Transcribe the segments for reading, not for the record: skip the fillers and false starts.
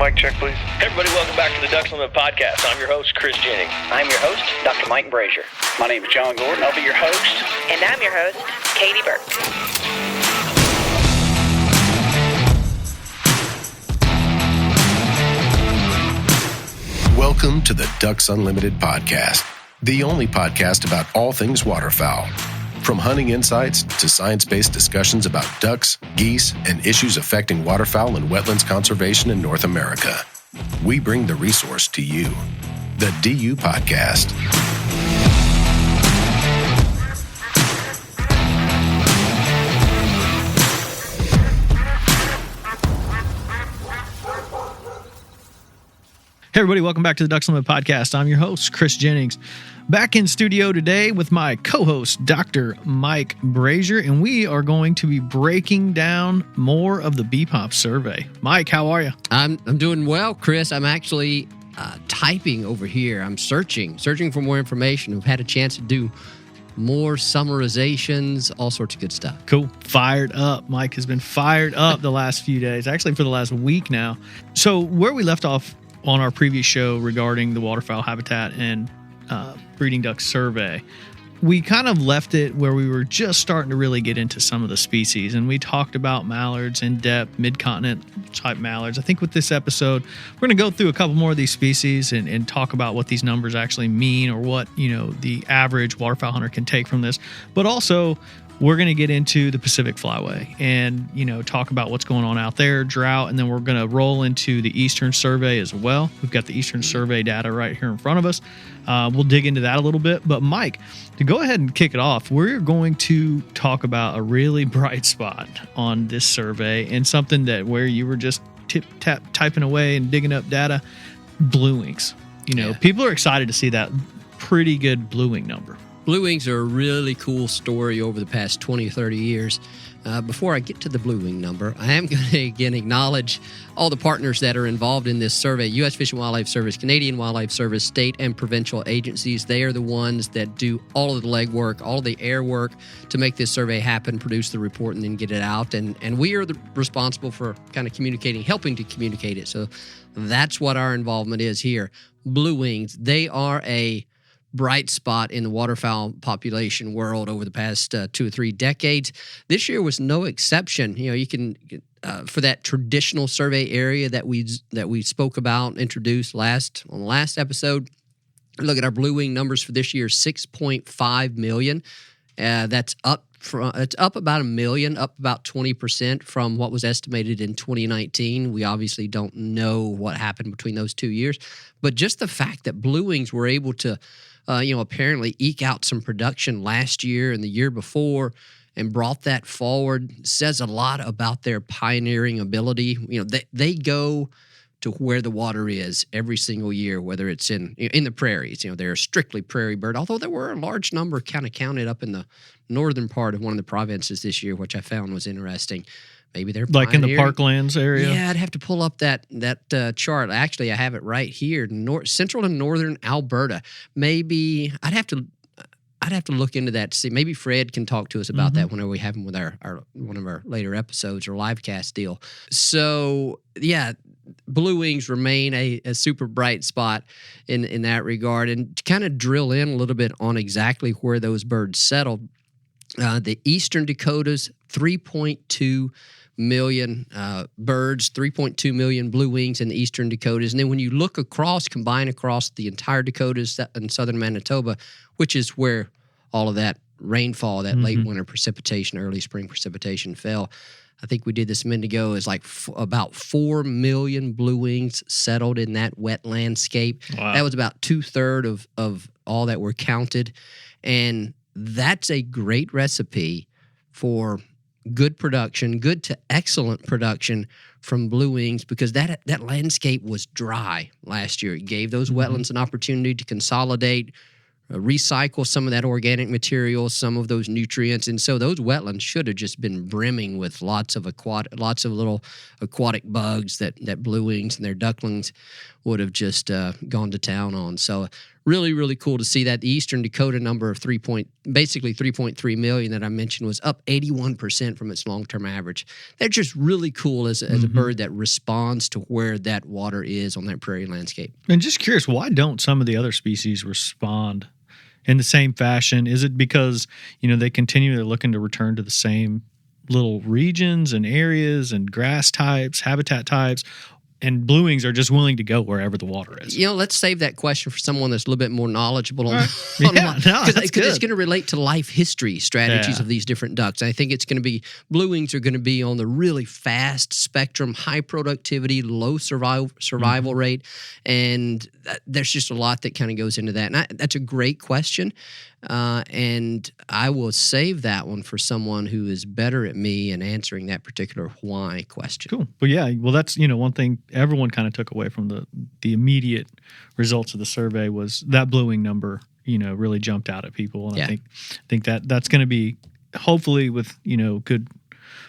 mic check, please. Hey everybody, welcome back to the Ducks Unlimited podcast. I'm your host, Chris Jennings. I'm your host, Dr. Mike Brasher. My name is John Gordon. I'll be your host. And I'm your host, Katie Burke. Welcome to the Ducks Unlimited podcast, the only podcast about all things waterfowl. From hunting insights to science-based discussions about ducks, geese, and issues affecting waterfowl and wetlands conservation in North America. We bring the resource to you, the DU Podcast. Hey everybody, welcome back to the Ducks Unlimited podcast. I'm your host, Chris Jennings. Back in studio today with my co-host, Dr. Mike Brasher, and we are going to be breaking down more of the BPOP survey. Mike, how are you? I'm doing well, Chris. I'm actually typing over here. I'm searching for more information. I've had a chance to do more summarizations, all sorts of good stuff. Cool. Fired up. Mike has been fired up the last few days, actually for the last week now. So where we left off on our previous show regarding the waterfowl habitat and breeding duck survey, we kind of left it where we were just starting to really get into some of the species, and we talked about mallards in depth, mid-continent type mallards. I think with this episode, we're going to go through a couple more of these species and talk about what these numbers actually mean, or what, the average waterfowl hunter can take from this. But also, we're going to get into the Pacific Flyway and, talk about what's going on out there, drought, and then we're going to roll into the Eastern Survey as well. We've got the Eastern Survey data right here in front of us. We'll dig into that a little bit. But Mike, to go ahead and kick it off, we're going to talk about a really bright spot on this survey and something that where you were just typing away and digging up data, blue wings. People are excited to see that pretty good blue wing number. Blue wings are a really cool story over the past 20 or 30 years. Before I get to the blue wing number, I am going to again acknowledge all the partners that are involved in this survey. U.S. Fish and Wildlife Service, Canadian Wildlife Service, state and provincial agencies. They are the ones that do all of the legwork, all of the air work to make this survey happen, produce the report, and then get it out. And we are responsible for kind of helping to communicate it. So that's what our involvement is here. Blue wings, they are a bright spot in the waterfowl population world over the past 2 or 3 decades. This year was no exception. You can for that traditional survey area that we spoke about, introduced on the last episode. Look at our blue wing numbers for this year: 6.5 million. That's up about 1 million, up about 20% from what was estimated in 2019. We obviously don't know what happened between those 2 years, but just the fact that blue wings were able to apparently eke out some production last year and the year before and brought that forward says a lot about their pioneering ability. They go to where the water is every single year, whether it's in the prairies. They're a strictly prairie bird, although there were a large number kind of counted up in the northern part of one of the provinces this year, which I found was interesting. Maybe they're like in the parklands area. Yeah, I'd have to pull up that chart. Actually, I have it right here, central and northern Alberta. Maybe I'd have to look into that to see. Maybe Fred can talk to us about that whenever we have him with our one of our later episodes or live cast deal. So yeah, blue wings remain a super bright spot in that regard. And to kind of drill in a little bit on exactly where those birds settled, the Eastern Dakotas, 3.2 million birds, 3.2 million blue wings in the Eastern Dakotas. And then when you look combine across the entire Dakotas and southern Manitoba, which is where all of that rainfall, that late winter precipitation, early spring precipitation fell. I think we did this a minute ago, is like about 4 million blue wings settled in that wet landscape. Wow. That was about 2/3 of all that were counted. And that's a great recipe for good production, good to excellent production from blue wings, because that landscape was dry last year. It gave those wetlands an opportunity to consolidate, recycle some of that organic material, some of those nutrients, and so those wetlands should have just been brimming with lots of little aquatic bugs that blue wings and their ducklings would have just gone to town on. So really, really cool to see that. The Eastern Dakota number of basically 3.3 million that I mentioned was up 81% from its long-term average. They're just really cool as a bird that responds to where that water is on that prairie landscape. And just curious, why don't some of the other species respond in the same fashion? Is it because, they they're looking to return to the same little regions and areas and grass types, habitat types, and blue wings are just willing to go wherever the water is? Let's save that question for someone that's a little bit more knowledgeable on because it's going to relate to life history strategies of these different ducks. I think it's going to be blue wings are going to be on the really fast spectrum, high productivity, low survival rate, and there's just a lot that kind of goes into that. And that's a great question. And I will save that one for someone who is better at me in answering that particular why question. Cool. Well, that's, one thing everyone kind of took away from the immediate results of the survey was that blue wing number, really jumped out at people. And I think that's going to be, hopefully with, good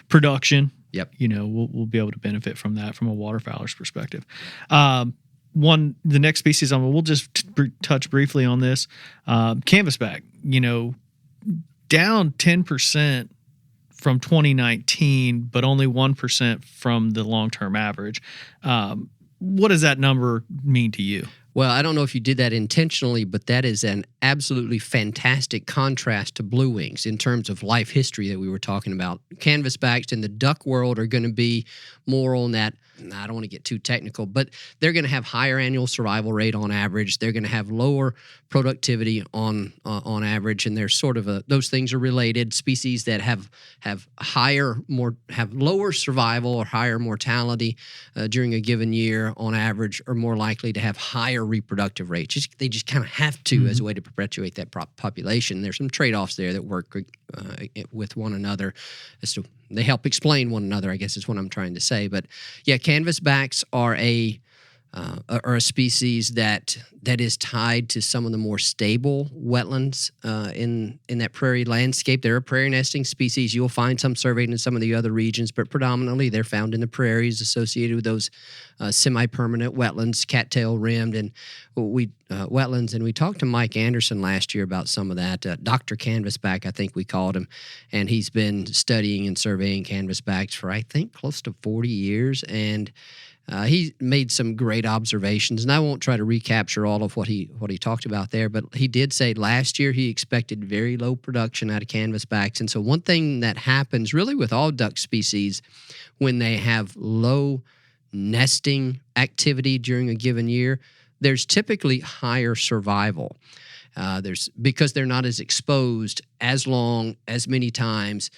production. Yep. We'll be able to benefit from that from a waterfowler's perspective. The next species we'll just touch briefly on this. Canvasback, down 10% from 2019, but only 1% from the long-term average. What does that number mean to you? Well, I don't know if you did that intentionally, but that is an absolutely fantastic contrast to blue wings in terms of life history that we were talking about. Canvasbacks in the duck world are going to be more on that. I don't want to get too technical, but they're going to have higher annual survival rate on average. They're going to have lower productivity on average, and they're sort of those things are related. Species that have lower survival or higher mortality during a given year on average are more likely to have higher reproductive rates. They just kind of have to as a way to perpetuate that population. There's some trade-offs there that work with one another as to they help explain one another, I guess is what I'm trying to say. But yeah, canvasbacks are a species that is tied to some of the more stable wetlands in that prairie landscape. They're a prairie nesting species. You'll find some surveyed in some of the other regions, but predominantly they're found in the prairies associated with those semi-permanent wetlands, cattail rimmed and wetlands. And we talked to Mike Anderson last year about some of that. Dr. Canvasback, I think we called him, and he's been studying and surveying canvasbacks for I think close to 40 years, and he made some great observations, and I won't try to recapture all of what he talked about there, but he did say last year he expected very low production out of canvasbacks. And so one thing that happens really with all duck species when they have low nesting activity during a given year, there's typically higher survival. Because they're not as exposed as long, as many times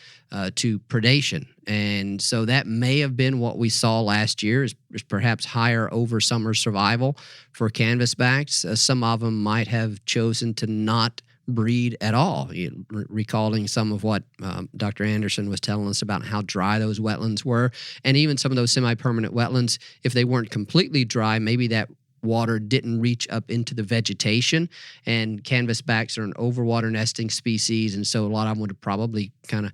to predation. And so that may have been what we saw last year is perhaps higher over summer survival for canvasbacks. Some of them might have chosen to not breed at all, recalling some of what Dr. Anderson was telling us about how dry those wetlands were. And even some of those semi-permanent wetlands, if they weren't completely dry, maybe that water didn't reach up into the vegetation, and canvasbacks are an overwater nesting species, and so a lot of them would have probably kind of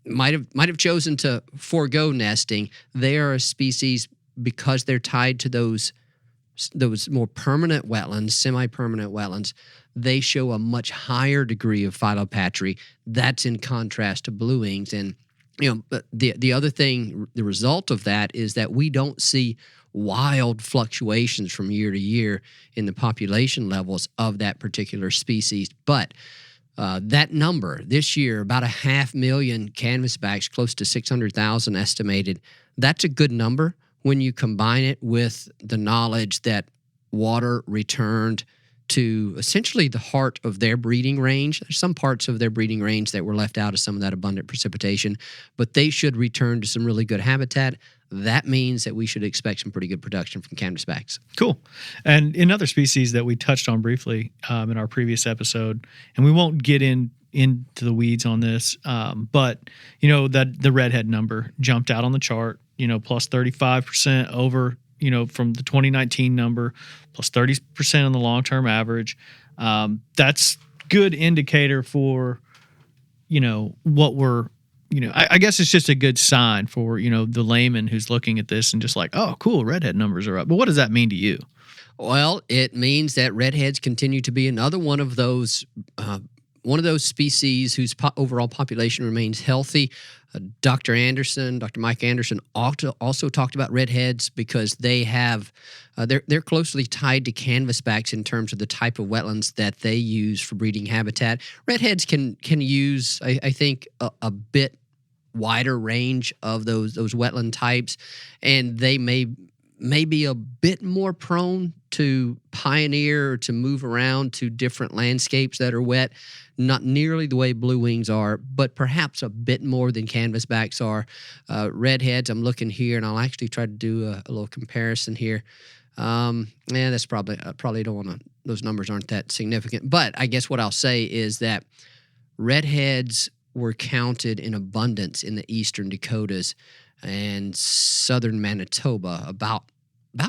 might have chosen to forego nesting. They are a species because they're tied to those more permanent wetlands, semi-permanent wetlands. They show a much higher degree of phylopatry. That's in contrast to blue wings. And the other thing, the result of that is that we don't see wild fluctuations from year to year in the population levels of that particular species. But that number this year, about 500,000 canvasbacks, close to 600,000 estimated, that's a good number when you combine it with the knowledge that water returned to essentially the heart of their breeding range. There's some parts of their breeding range that were left out of some of that abundant precipitation, but they should return to some really good habitat. That means that we should expect some pretty good production from canvasbacks. Cool. And in other species that we touched on briefly in our previous episode, and we won't get into the weeds on this, but that the redhead number jumped out on the chart, plus 35% over, from the 2019 number, plus 30% on the long-term average. That's good indicator for, what we're I guess it's just a good sign for, the layman who's looking at this and just like, oh, cool, redhead numbers are up. But what does that mean to you? Well, it means that redheads continue to be another one of those species whose overall population remains healthy. Dr. Mike Anderson also talked about redheads because they have they're closely tied to canvasbacks in terms of the type of wetlands that they use for breeding habitat. Redheads can use, I think, a bit wider range of those wetland types, and they may be a bit more prone to pioneer or to move around to different landscapes that are wet, not nearly the way blue wings are, but perhaps a bit more than canvasbacks are. Redheads, I'm looking here, and I'll actually try to do a little comparison here. That's probably don't want to. Those numbers aren't that significant, but I guess what I'll say is that redheads were counted in abundance in the eastern Dakotas and southern Manitoba. About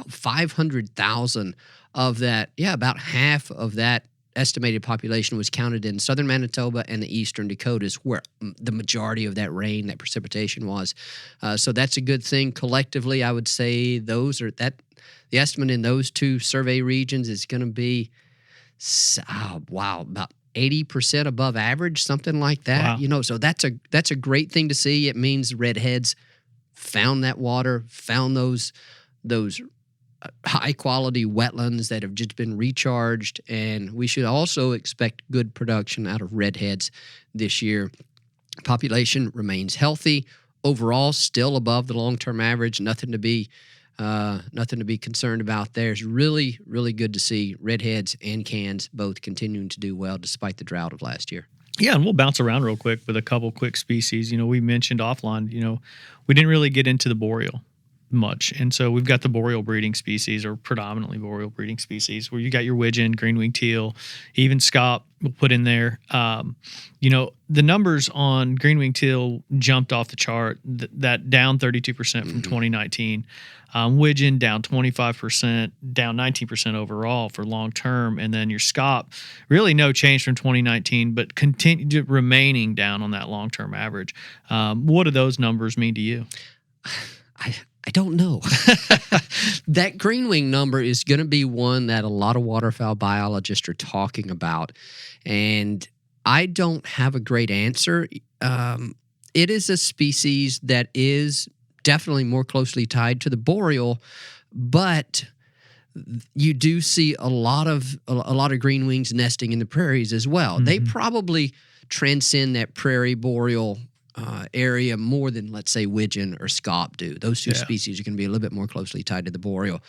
500,000 of that, about half of that estimated population was counted in southern Manitoba and the eastern Dakotas, where the majority of that rain, that precipitation was. So that's a good thing. Collectively, I would say the estimate in those two survey regions is going to be, about 80% above average, something like that. Wow. So that's a great thing to see. It means redheads found that water, found those high-quality wetlands that have just been recharged, and we should also expect good production out of redheads this year. Population remains healthy. Overall, still above the long-term average. Nothing to be concerned about there. It's really, really good to see redheads and cans both continuing to do well despite the drought of last year. Yeah, and we'll bounce around real quick with a couple quick species. We mentioned offline, we didn't really get into the boreal much. And so we've got the boreal breeding species, or predominantly boreal breeding species, where you got your widgeon, green-winged teal, even scaup we'll put in there. The numbers on green-winged teal jumped off the chart, that down 32% from 2019. Widgeon down 25%, down 19% overall for long term. And then your scaup, really no change from 2019, but continue remaining down on that long term average. What do those numbers mean to you? I don't know. That green wing number is going to be one that a lot of waterfowl biologists are talking about, and I don't have a great answer. It is a species that is definitely more closely tied to the boreal, but you do see a lot of green wings nesting in the prairies as well. Mm-hmm. They probably transcend that prairie boreal area more than, let's say, widgeon or scaup do. Those two species are going to be a little bit more closely tied to the boreal.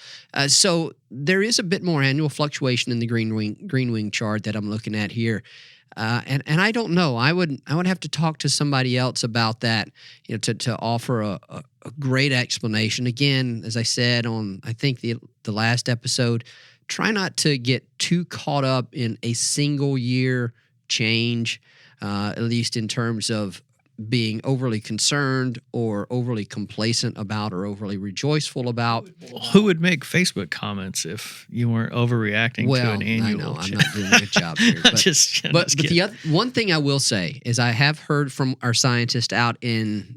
So there is a bit more annual fluctuation in the green wing chart that I'm looking at here. And I don't know. I would have to talk to somebody else about that, to offer a great explanation. Again, as I said on, I think the last episode, try not to get too caught up in a single year change, at least in terms of being overly concerned or overly complacent about or overly rejoiceful about. Who would make Facebook comments if you weren't overreacting to an annual? I know, I'm not doing a good job here. But, but the one thing I will say is I have heard from our scientist out in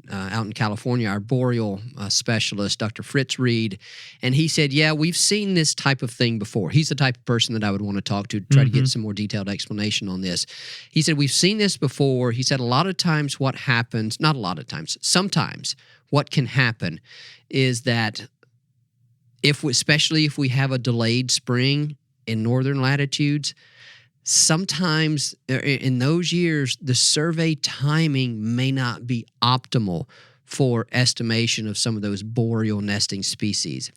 California, our boreal specialist, Dr. Fritz Reed, and he said, we've seen this type of thing before. He's the type of person that I would want to talk to try to get some more detailed explanation on this. He said, we've seen this before. He said, a lot of times what happens, not a lot of times, sometimes what can happen is that especially if we have a delayed spring in northern latitudes, sometimes in those years, the survey timing may not be optimal for estimation of some of those boreal nesting species.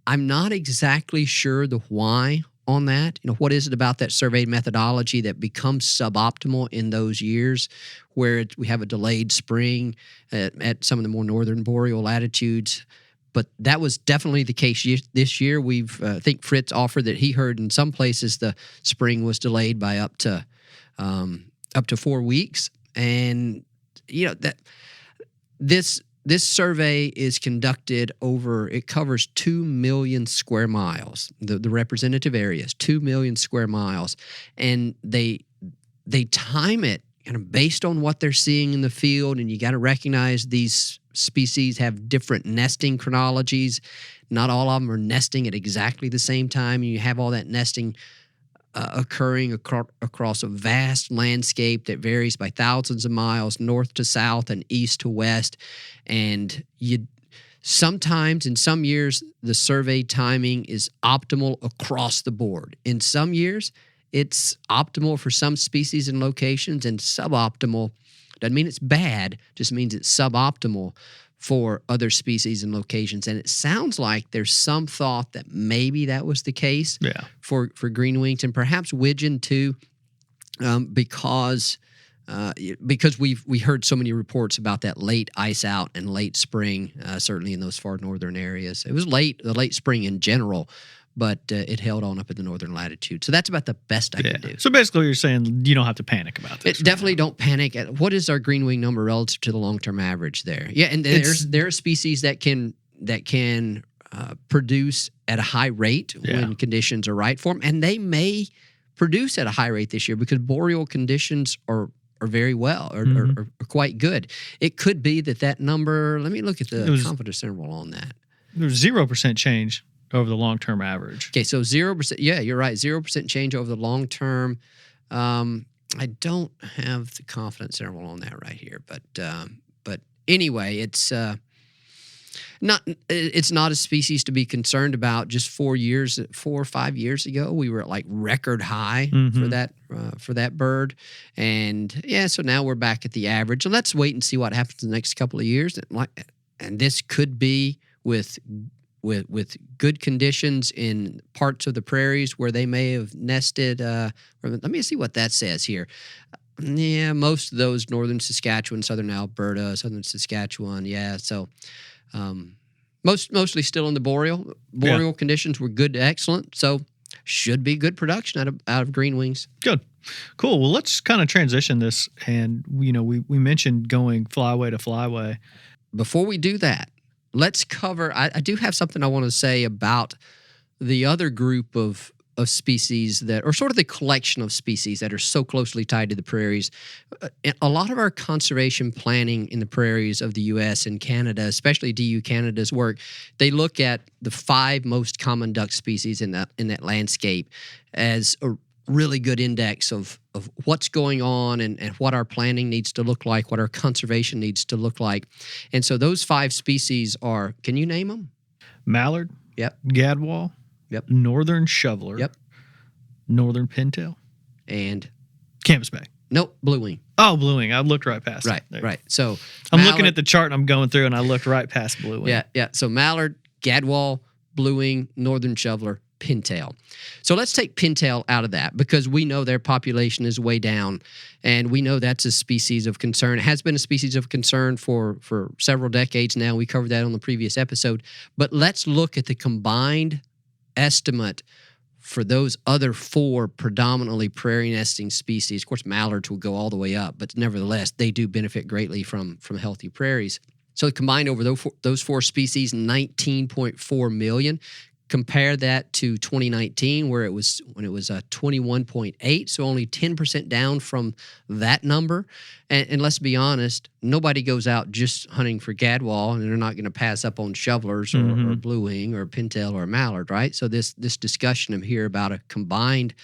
I'm not exactly sure the why on that. What is it about that survey methodology that becomes suboptimal in those years where we have a delayed spring at some of the more northern boreal latitudes? But that was definitely the case this year. I think Fritz offered that he heard in some places the spring was delayed by up to 4 weeks, and that this survey is conducted it covers 2 million square miles. The representative area is 2 million square miles, and they time it kind of based on what they're seeing in the field, and you got to recognize these species have different nesting chronologies. Not all of them are nesting at exactly the same time. You have all that nesting occurring across a vast landscape that varies by thousands of miles, north to south and east to west. And sometimes in some years, the survey timing is optimal across the board. In some years, it's optimal for some species and locations, and suboptimal. Doesn't mean it's bad, just means it's suboptimal for other species and locations. And it sounds like there's some thought that maybe that was the case for green wings and perhaps widgeon too, because we heard so many reports about that late ice out and late spring, certainly in those far northern areas. It was the late spring in general, but it held on up in the northern latitude. So that's about the best I can do. So basically you're saying you don't have to panic about this. Definitely don't panic. What is our green wing number relative to the long-term average there? Yeah, and there are species that can produce at a high rate when conditions are right for them, and they may produce at a high rate this year because boreal conditions are very well, are quite good. It could be that number, let me look at the confidence interval on that. There's 0% change over the long-term average. Okay, so 0%. Yeah, you're right. 0% change over the long term. I don't have the confidence interval on that right here, but anyway, it's not a species to be concerned about. Just 4 or 5 years ago, we were at like record high for that bird, and so now we're back at the average. So let's wait and see what happens in the next couple of years. And this could be with good conditions in parts of the prairies where they may have nested. Let me see what that says here. Yeah, most of those northern Saskatchewan, southern Alberta, southern Saskatchewan. Yeah, so mostly still in the boreal. Boreal conditions were good to excellent. So should be good production out of green wings. Good. Cool. Well, let's kind of transition this. And, we mentioned going flyway to flyway. Before we do that, let's cover, I do have something I want to say about the other group of species that, or sort of the collection of species that are so closely tied to the prairies. A lot of our conservation planning in the prairies of the U.S. and Canada, especially DU Canada's work, they look at the 5 most common duck species in that landscape as a really good index of what's going on and what our planning needs to look like, what our conservation needs to look like. And so those 5 species are, can you name them? Mallard. Yep. Gadwall. Yep. Northern shoveler. Yep. Northern pintail. And? Canvas back. Nope, blue wing. Oh, blue wing. I looked right past it. Right. So I'm looking at the chart and I'm going through and I looked right past blue wing. Yeah. So Mallard, Gadwall, blue wing, northern shoveler, pintail. So let's take pintail out of that because we know their population is way down, and we know that's a species of concern. It has been a species of concern for several decades now. We covered that on the previous episode. But let's look at the combined estimate for those other 4 predominantly prairie nesting species. Of course, mallards will go all the way up, but nevertheless, they do benefit greatly from healthy prairies. So combined over those 4 species, 19.4 million. Compare that to 2019, when it was 21.8, so only 10% down from that number. And let's be honest, nobody goes out just hunting for gadwall, and they're not going to pass up on shovelers or blue wing or pintail or mallard, right? So this discussion of here about a combined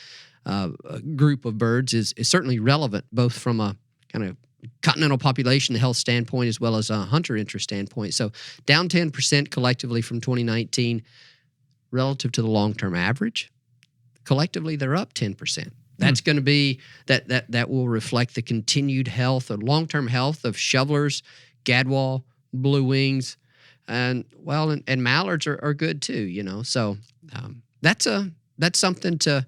group of birds is certainly relevant, both from a kind of continental population health standpoint as well as a hunter interest standpoint. So down 10% collectively from 2019. Relative to the long-term average, collectively they're up 10%. That's going to be that will reflect the continued health or long-term health of shovelers, gadwall, blue wings, and mallards are good too. So that's something to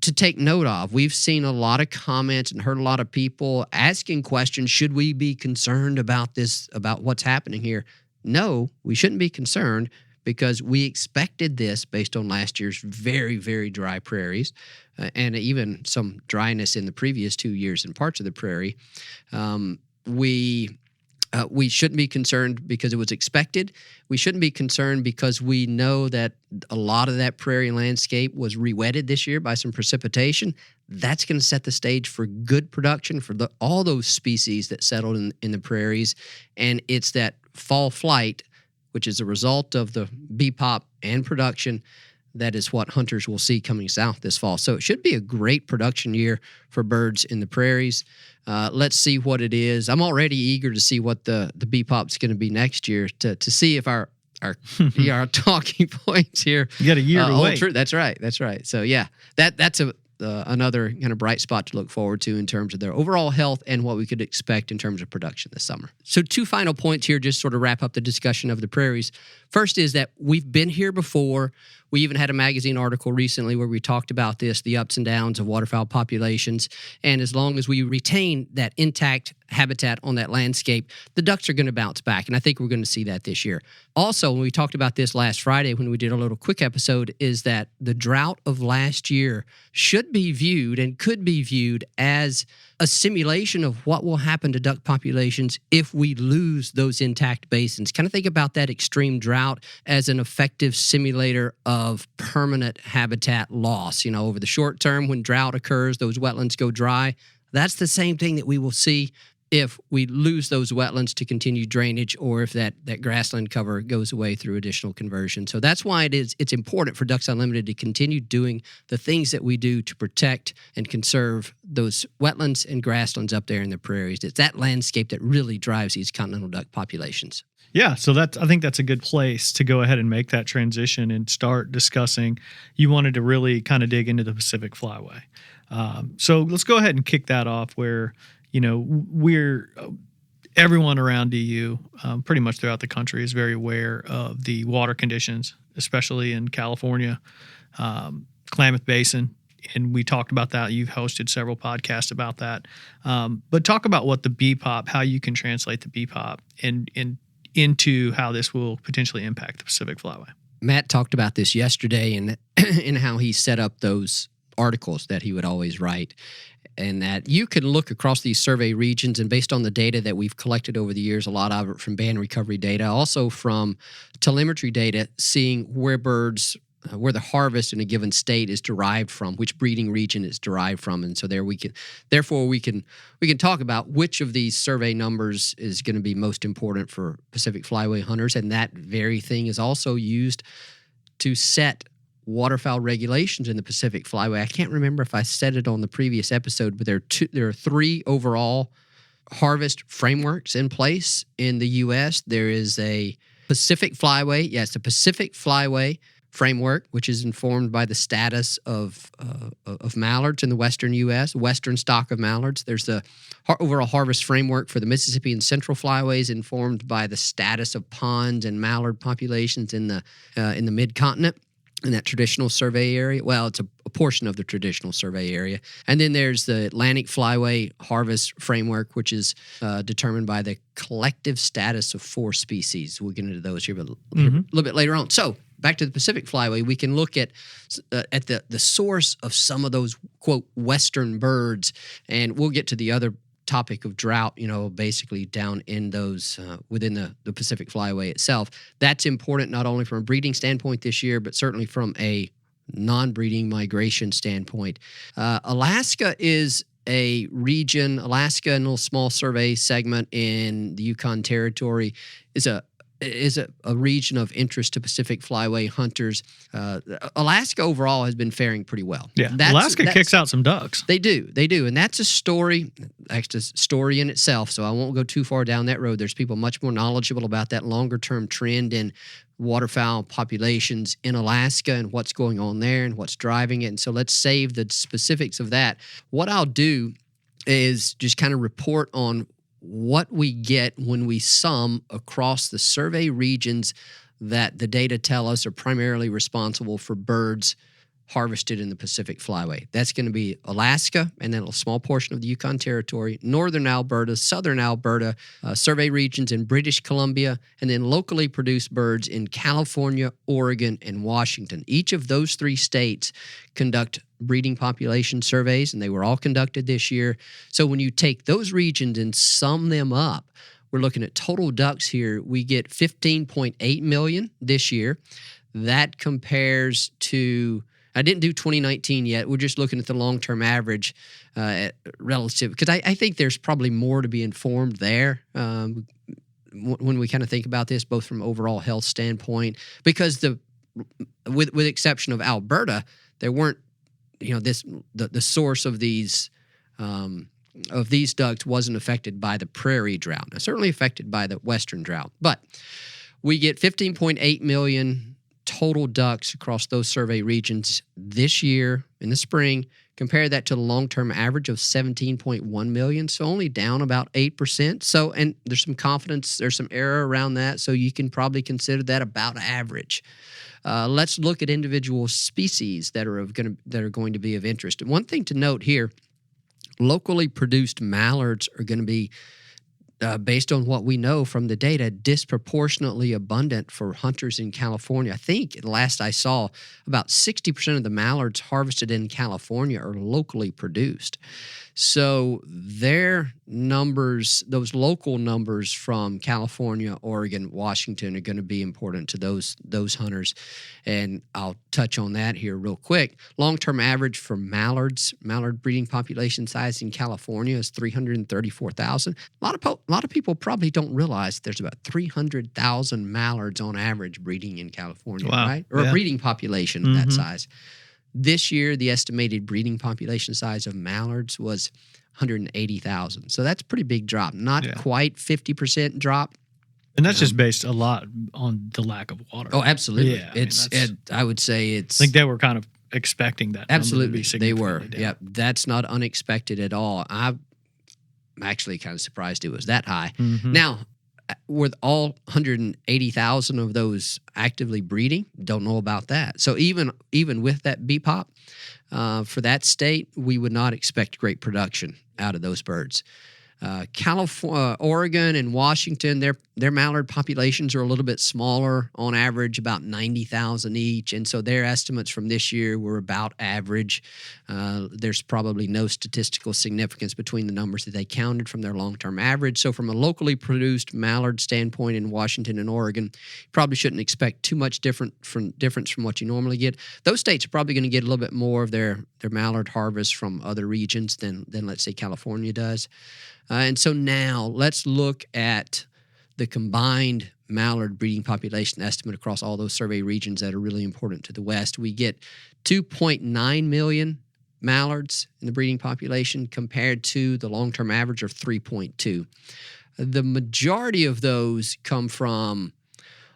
take note of. We've seen a lot of comments and heard a lot of people asking questions. Should we be concerned about this? About what's happening here? No, we shouldn't be concerned, because we expected this based on last year's very, very dry prairies and even some dryness in the previous 2 years in parts of the prairie. We We shouldn't be concerned because it was expected. We shouldn't be concerned because we know that a lot of that prairie landscape was re-wetted this year by some precipitation. That's going to set the stage for good production for all those species that settled in the prairies. And it's that fall flight, which is a result of the BPOP and production, that is what hunters will see coming south this fall. So it should be a great production year for birds in the prairies. Let's see what it is. I'm already eager to see what the BPOP is going to be next year to see if our talking points here. You got a year to wait. True. That's right. So yeah, that's another kind of bright spot to look forward to in terms of their overall health and what we could expect in terms of production this summer. So 2 final points here, just sort of wrap up the discussion of the prairies. First is that we've been here before. We even had a magazine article recently where we talked about this, the ups and downs of waterfowl populations. And as long as we retain that intact habitat on that landscape, the ducks are going to bounce back. And I think we're going to see that this year. Also, when we talked about this last Friday when we did a little quick episode, is that the drought of last year should be viewed and could be viewed as a simulation of what will happen to duck populations if we lose those intact basins. Kind of think about that extreme drought as an effective simulator of permanent habitat loss. You know, over the short term, when drought occurs, those wetlands go dry. That's the same thing that we will see if we lose those wetlands to continued drainage, or if that grassland cover goes away through additional conversion. So that's why it's important for Ducks Unlimited to continue doing the things that we do to protect and conserve those wetlands and grasslands up there in the prairies. It's that landscape that really drives these continental duck populations. Yeah, so I think that's a good place to go ahead and make that transition and start discussing. You wanted to really kind of dig into the Pacific Flyway. So let's go ahead and kick that off where, you know, everyone around DU, pretty much throughout the country, is very aware of the water conditions, especially in California, Klamath Basin. And we talked about that. You've hosted several podcasts about that. But talk about what the BPOP, how you can translate the BPOP and into how this will potentially impact the Pacific Flyway. Matt talked about this yesterday and how he set up those articles that he would always write, and that you can look across these survey regions, and based on the data that we've collected over the years, a lot of it from band recovery data, also from telemetry data, seeing where birds, where the harvest in a given state is derived from, which breeding region it's derived from. And so we can talk about which of these survey numbers is going to be most important for Pacific Flyway hunters. And that very thing is also used to set waterfowl regulations in the Pacific Flyway. I can't remember if I said it on the previous episode, but there are 3 overall harvest frameworks in place in the U.S. There is a Pacific Flyway. Yes, the Pacific Flyway framework, which is informed by the status of mallards in the western U.S., western stock of mallards. There's the overall harvest framework for the Mississippi and Central Flyways, informed by the status of ponds and mallard populations in the mid-continent, in that traditional survey area. Well, it's a portion of the traditional survey area. And then there's the Atlantic Flyway harvest framework, which is determined by the collective status of 4 species. We'll get into those here a little bit later on. So back to the Pacific Flyway, we can look at the source of some of those, quote, western birds, and we'll get to the other topic of drought, you know, basically down in those within the Pacific Flyway itself. That's important not only from a breeding standpoint this year, but certainly from a non-breeding migration standpoint. Alaska is a region. Alaska, a little small survey segment in the Yukon Territory, is a region of interest to Pacific Flyway hunters. Alaska overall has been faring pretty well. Yeah, Alaska kicks out some ducks. They do. And that's a story in itself, so I won't go too far down that road. There's people much more knowledgeable about that longer-term trend in waterfowl populations in Alaska and what's going on there and what's driving it. And so let's save the specifics of that. What I'll do is just kind of report on what we get when we sum across the survey regions that the data tell us are primarily responsible for birds harvested in the Pacific Flyway. That's going to be Alaska, and then a small portion of the Yukon Territory, northern Alberta, southern Alberta, survey regions in British Columbia, and then locally produced birds in California, Oregon, and Washington. Each of those 3 states conduct breeding population surveys, and they were all conducted this year. So when you take those regions and sum them up, we're looking at total ducks here. We get 15.8 million this year. That compares to, I didn't do 2019 yet. We're just looking at the long-term average relative, because I think there's probably more to be informed there when we kind of think about this, both from overall health standpoint, because with exception of Alberta, there weren't, the source of these ducks wasn't affected by the prairie drought. Now, certainly affected by the western drought, but we get 15.8 million total ducks across those survey regions this year in the spring. Compare that to the long-term average of 17.1 million, so only down about 8%. So, and there's some confidence, there's some error around that, so you can probably consider that about average. Let's look at individual species that are going to be of interest. And one thing to note here, locally produced mallards are going to be, based on what we know from the data, disproportionately abundant for hunters in California. I think, last I saw, about 60% of the mallards harvested in California are locally produced. So their numbers, those local numbers from California, Oregon, Washington, are going to be important to those hunters. And I'll touch on that here real quick. Long-term average for mallards, mallard breeding population size in California is 334,000. A lot of people probably don't realize there's about 300,000 mallards on average breeding in California, right? Or a breeding population of that size. This year, the estimated breeding population size of mallards was 180,000. So that's a pretty big drop. Not quite 50% drop. And that's just based a lot on the lack of water. Oh, absolutely. Yeah, I would say it's... I think they were kind of expecting that. Absolutely. They were. Down. Yeah, that's not unexpected at all. I'm actually kind of surprised it was that high. Now, with all 180,000 of those actively breeding, don't know about that. So even with that BPOP, for that state, we would not expect great production out of those birds. California, Oregon, and Washington, their mallard populations are a little bit smaller on average, about 90,000 each, and so their estimates from this year were about average. There's probably no statistical significance between the numbers that they counted from their long-term average. So from a locally produced mallard standpoint in Washington and Oregon, you probably shouldn't expect too much difference from what you normally get. Those states are probably going to get a little bit more of their mallard harvest from other regions than let's say California does. And so now let's look at the combined mallard breeding population estimate across all those survey regions that are really important to the West. We get 2.9 million mallards in the breeding population compared to the long-term average of 3.2. The majority of those come from,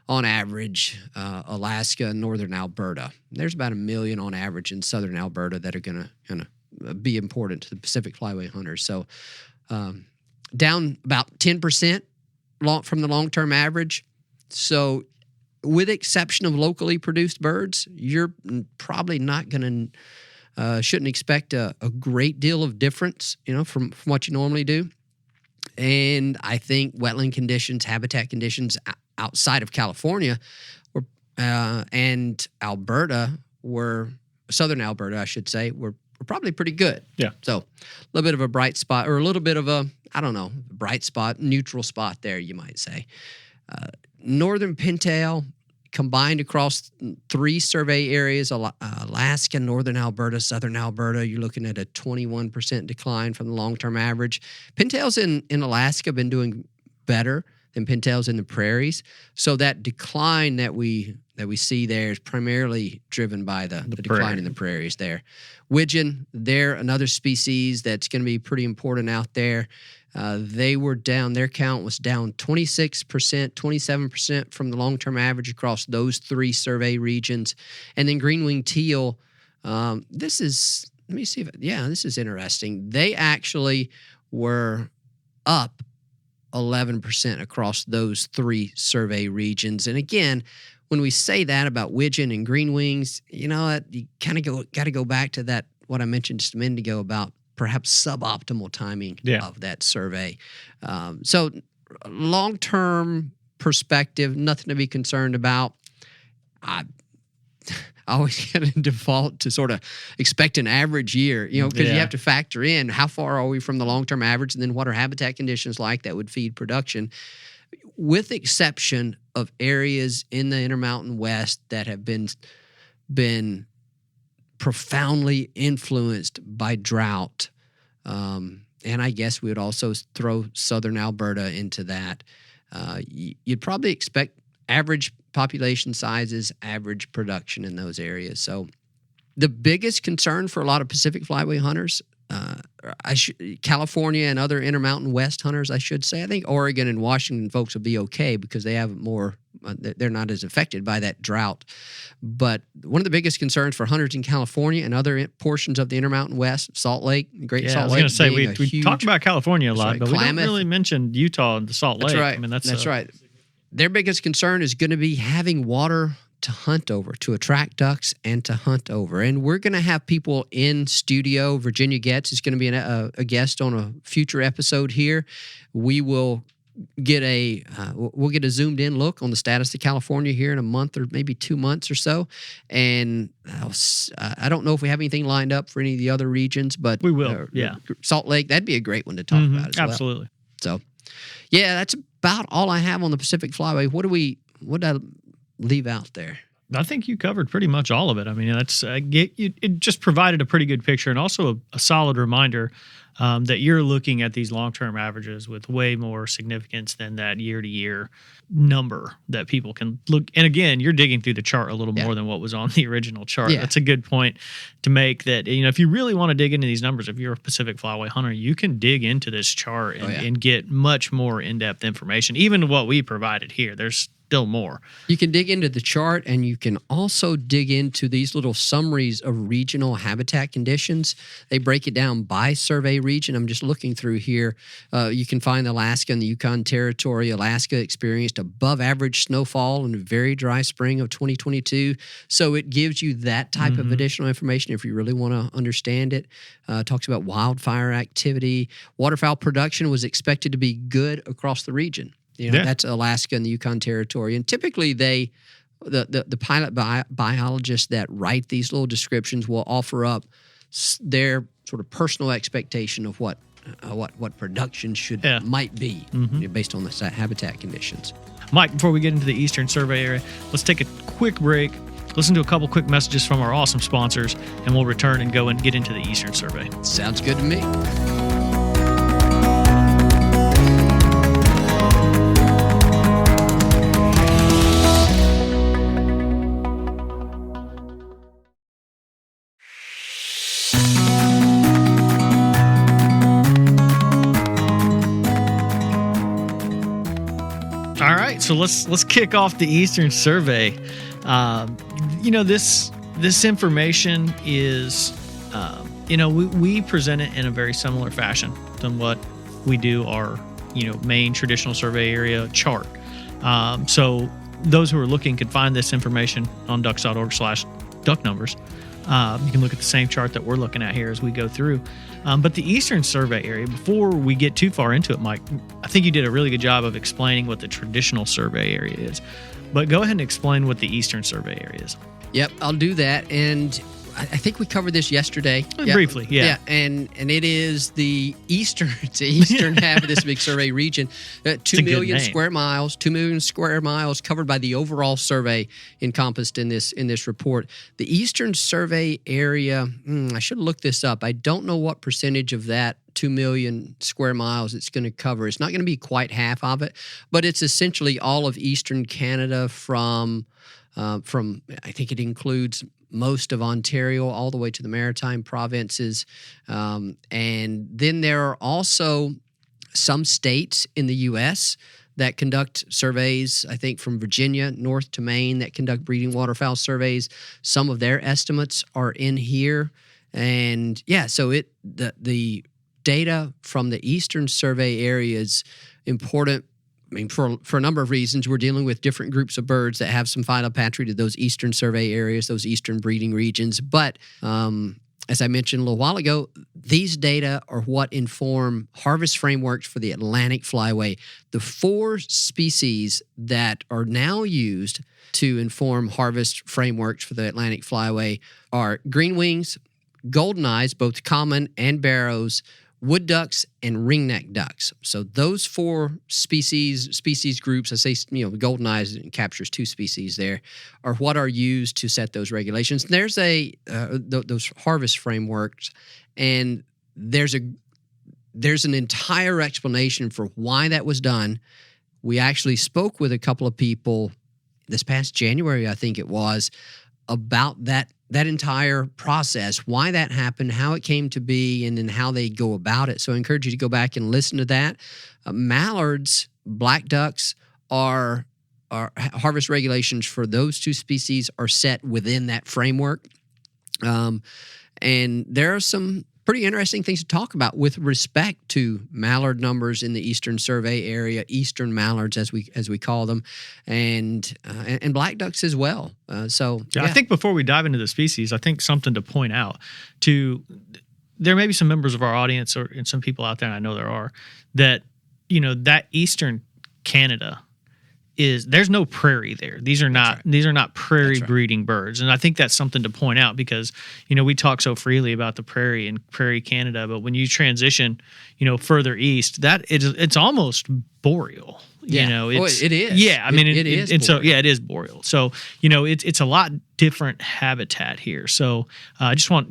on average, Alaska and northern Alberta. There's about 1 million on average in southern Alberta that are going to be important to the Pacific Flyway hunters. So down about 10% from the long-term average. So with exception of locally produced birds, you're probably not going to, shouldn't expect a great deal of difference, from what you normally do. And I think wetland conditions, habitat conditions outside of California and Alberta southern Alberta, I should say, were probably pretty good. Yeah. So a little bit of a bright spot, or a little bit of a, bright spot, neutral spot there, you might say. Northern pintail combined across 3 survey areas, Alaska, northern Alberta, southern Alberta, you're looking at a 21% decline from the long-term average. Pintails in Alaska have been doing better than pintails in the prairies. So that decline that we see there is primarily driven by the decline in the prairies there. Widgeon, they're another species that's going to be pretty important out there. They were down, their count was down 26%, 27% from the long-term average across those 3 survey regions. And then green-winged teal, this is interesting. They actually were up 11% across those 3 survey regions. And again, when we say that about widgeon and green wings, you kind of got to go back to that, what I mentioned just a minute ago about perhaps suboptimal timing of that survey. So long-term perspective, nothing to be concerned about. I always kind of default to sort of expect an average year, because you have to factor in how far are we from the long-term average, and then what are habitat conditions like that would feed production, with exception of areas in the Intermountain West that have been profoundly influenced by drought. And I guess we would also throw southern Alberta into that. You'd probably expect average population sizes, average production in those areas. So the biggest concern for a lot of Pacific Flyway hunters, California and other Intermountain West hunters, I should say. I think Oregon and Washington folks will be okay because they have more, they're not as affected by that drought. But one of the biggest concerns for hunters in California and other portions of the Intermountain West, Salt Lake, Great Salt Lake. I was going to say, we talked about California a lot, but we don't really mention Utah and the Salt Lake. That's right. I mean, that's right. Their biggest concern is going to be having water to hunt over, to attract ducks and to hunt over. And we're going to have people in studio. Virginia Getz is going to be a guest on a future episode here. We will get we'll get a zoomed in look on the status of California here in a month or maybe 2 months or so. And I don't know if we have anything lined up for any of the other regions, but we will. Salt Lake, that'd be a great one to talk about as well. Absolutely. So, yeah, that's about all I have on the Pacific Flyway. What did I leave out there? I think you covered pretty much all of it. I mean, it just provided a pretty good picture and also a solid reminder that you're looking at these long-term averages with way more significance than that year-to-year number that people can look. And again, you're digging through the chart a little more than what was on the original chart. Yeah. That's a good point to make, that, if you really want to dig into these numbers, if you're a Pacific Flyway hunter, you can dig into this chart and get much more in-depth information. Even what we provided here, there's still more. You can dig into the chart, and you can also dig into these little summaries of regional habitat conditions. They break it down by survey region. I'm just looking through here. You can find Alaska and the Yukon Territory. Alaska experienced above average snowfall in a very dry spring of 2022. So it gives you that type of additional information if you really want to understand it. Talks about wildfire activity. Waterfowl production was expected to be good across the region. That's Alaska and the Yukon Territory. And typically the pilot biologists that write these little descriptions will offer up their sort of personal expectation of what production might be based on the habitat conditions. Mike, before we get into the Eastern Survey area, let's take a quick break, listen to a couple quick messages from our awesome sponsors, and we'll return and go and get into the Eastern Survey. Sounds good to me. So let's kick off the Eastern Survey. This information is, we present it in a very similar fashion than what we do our, main traditional survey area chart. So those who are looking can find this information on ducks.org/duck numbers. You can look at the same chart that we're looking at here as we go through. But the Eastern Survey area, before we get too far into it, Mike, I think you did a really good job of explaining what the traditional survey area is. But go ahead and explain what the Eastern Survey area is. Yep, I'll do that. And I think we covered this yesterday. Briefly, yeah. Yeah, and it is the eastern half of this big survey region. 2 million square miles covered by the overall survey encompassed in this report. The Eastern Survey area, I should look this up. I don't know what percentage of that 2 million square miles it's going to cover. It's not going to be quite half of it, but it's essentially all of Eastern Canada from I think it includes most of Ontario all the way to the Maritime provinces. And then there are also some states in the U.S. that conduct surveys, I think from Virginia north to Maine, that conduct breeding waterfowl surveys. Some of their estimates are in here. And so the data from the Eastern Survey area is important. I mean, for a number of reasons. We're dealing with different groups of birds that have some phylopatry to those Eastern Survey areas, those Eastern breeding regions. But as I mentioned a little while ago, these data are what inform harvest frameworks for the Atlantic Flyway. The 4 species that are now used to inform harvest frameworks for the Atlantic Flyway are green wings, golden eyes, both common and barrows, wood ducks, and ringneck ducks. So those 4 species groups, I say, golden eyes captures 2 species there, are what are used to set those regulations. There's those harvest frameworks, and there's an entire explanation for why that was done. We actually spoke with a couple of people this past January, I think it was, about that entire process, why that happened, how it came to be, and then how they go about it. So I encourage you to go back and listen to that. Mallards, black ducks, are harvest regulations for those 2 species are set within that framework. And there are some pretty interesting things to talk about with respect to mallard numbers in the Eastern Survey area, Eastern Mallards as we call them, and black ducks as well. I think before we dive into the species, I think something to point out there may be some members of our audience and some people out there, and I know there are, that that Eastern Canada there's no prairie there. These are not prairie breeding birds. And I think that's something to point out because, we talk so freely about the prairie and prairie Canada, but when you transition, further east, it's almost boreal. Yeah. It is. Yeah. I mean, it is. It is boreal. So, it's a lot different habitat here. So I just want,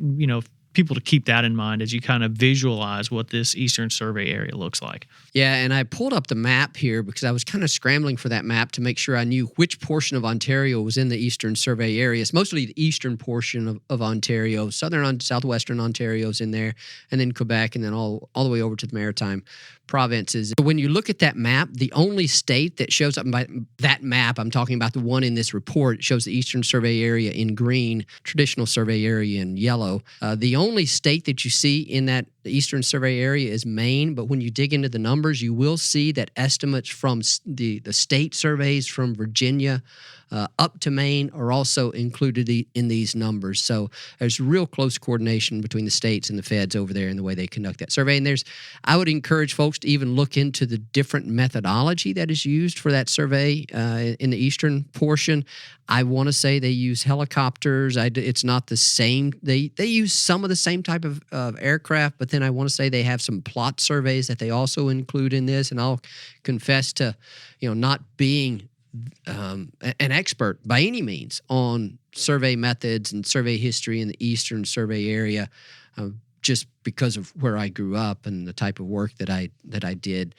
people to keep that in mind as you kind of visualize what this Eastern Survey area looks like. Yeah, and I pulled up the map here because I was kind of scrambling for that map to make sure I knew which portion of Ontario was in the Eastern Survey area. It's mostly the eastern portion of Ontario. Southwestern Ontario's in there, and then Quebec, and then all the way over to the Maritime provinces. When you look at that map, the only state that shows up by that map, I'm talking about the one in this report, shows the Eastern Survey area in green, traditional survey area in yellow. The only state that you see in that Eastern Survey area is Maine, but when you dig into the numbers, you will see that estimates from the state surveys from Virginia up to Maine are also included in these numbers. So there's real close coordination between the states and the feds over there in the way they conduct that survey. And I would encourage folks to even look into the different methodology that is used for that survey in the eastern portion. I want to say they use helicopters. It's not the same. They use some of the same type of aircraft, but then I want to say they have some plot surveys that they also include in this. And I'll confess to, not being an expert by any means on survey methods and survey history in the Eastern Survey area, just because of where I grew up and the type of work that I did.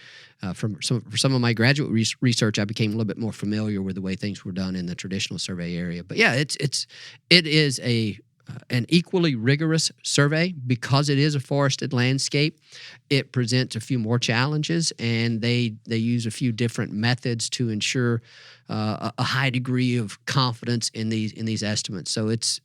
For some of my graduate research, I became a little bit more familiar with the way things were done in the traditional survey area. But yeah, it is an equally rigorous survey because it is a forested landscape. It presents a few more challenges, and they use a few different methods to ensure a high degree of confidence in these estimates. So it's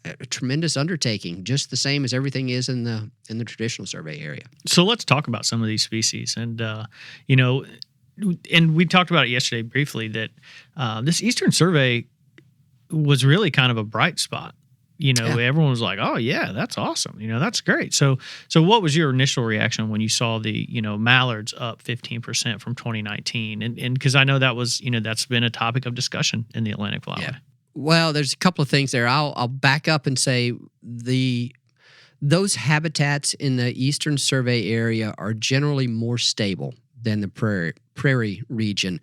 a tremendous undertaking, just the same as everything is in the traditional survey area. So let's talk about some of these species, and and we talked about it yesterday briefly that this Eastern Survey was really kind of a bright spot. Everyone was like, "Oh yeah, that's awesome. That's great." So what was your initial reaction when you saw the mallards up 15% from 2019? And because I know that was that's been a topic of discussion in the Atlantic Flyway. Yeah. Well, there's a couple of things there. I'll back up and say those habitats in the Eastern Survey area are generally more stable than the prairie region.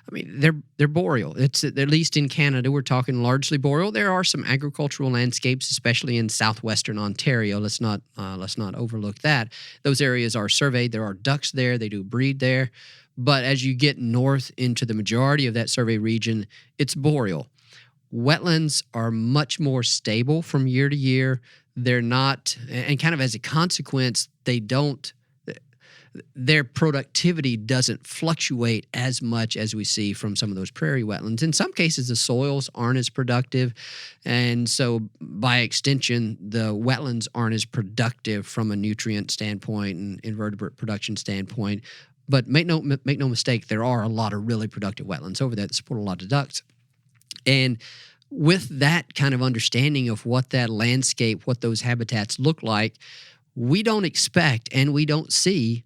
I mean, they're boreal. It's at least in Canada, we're talking largely boreal. There are some agricultural landscapes, especially in southwestern Ontario. Let's not overlook that. Those areas are surveyed. There are ducks there. They do breed there. But as you get north into the majority of that survey region, it's boreal. Wetlands are much more stable from year to year. They're not, and kind of as a consequence, their productivity doesn't fluctuate as much as we see from some of those prairie wetlands. In some cases, the soils aren't as productive, and so by extension, the wetlands aren't as productive from a nutrient standpoint and invertebrate production standpoint. But make no mistake, there are a lot of really productive wetlands over there that support a lot of ducks. And with that kind of understanding of what that landscape, what those habitats look like, we don't expect and we don't see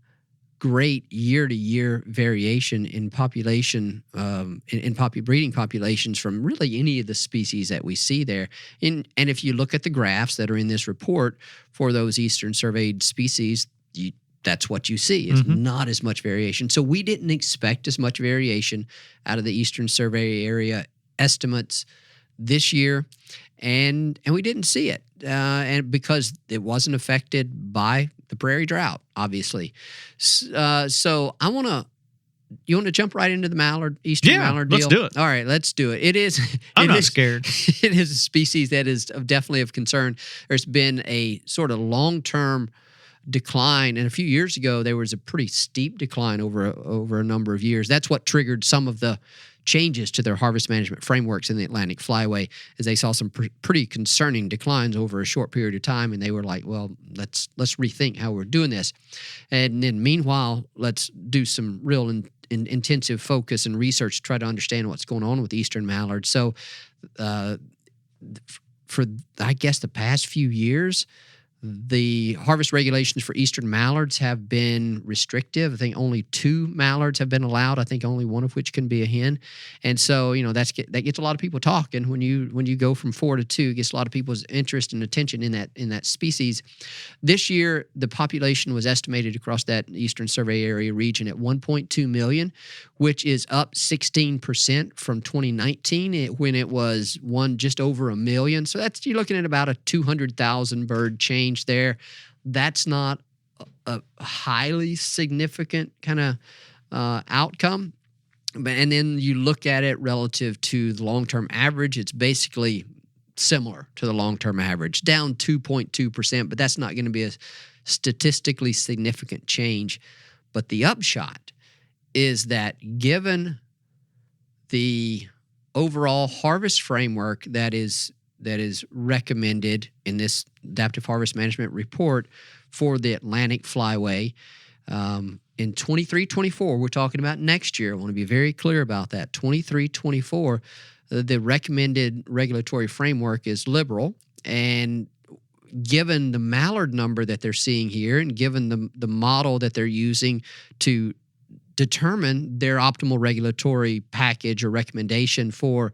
great year-to-year variation in population, breeding populations from really any of the species that we see there. And if you look at the graphs that are in this report for those Eastern surveyed species, that's what you see. It's not as much variation. So we didn't expect as much variation out of the Eastern Survey area estimates this year, and we didn't see it, and because it wasn't affected by the prairie drought, obviously. So you want to jump right into the Eastern Mallard deal? Let's do it. All right, let's do it. I'm not scared. It is a species that is definitely of concern. There's been a sort of long-term decline, and a few years ago there was a pretty steep decline over a number of years. That's what triggered some of the changes to their harvest management frameworks in the Atlantic Flyway, as they saw some pretty concerning declines over a short period of time, and they were like, well, let's rethink how we're doing this. And then meanwhile, let's do some real intensive focus and research to try to understand what's going on with Eastern Mallards. So for, I guess, the past few years, the harvest regulations for Eastern Mallards have been restrictive. I think only 2 mallards have been allowed. I think only one of which can be a hen. And so, that gets a lot of people talking. When you go from 4 to 2, it gets a lot of people's interest and attention in that species. This year, the population was estimated across that Eastern Survey area region at 1.2 million, which is up 16% from 2019 when it was just over 1 million. So you're looking at about a 200,000 bird change there. That's not a highly significant kind of outcome. And then you look at it relative to the long-term average, it's basically similar to the long-term average, down 2.2%, but that's not going to be a statistically significant change. But the upshot is that given the overall harvest framework that is recommended in this adaptive harvest management report for the Atlantic Flyway, in 23-24, we're talking about next year. I want to be very clear about that. 23-24, the recommended regulatory framework is liberal, and given the mallard number that they're seeing here, and given the model that they're using to determine their optimal regulatory package or recommendation for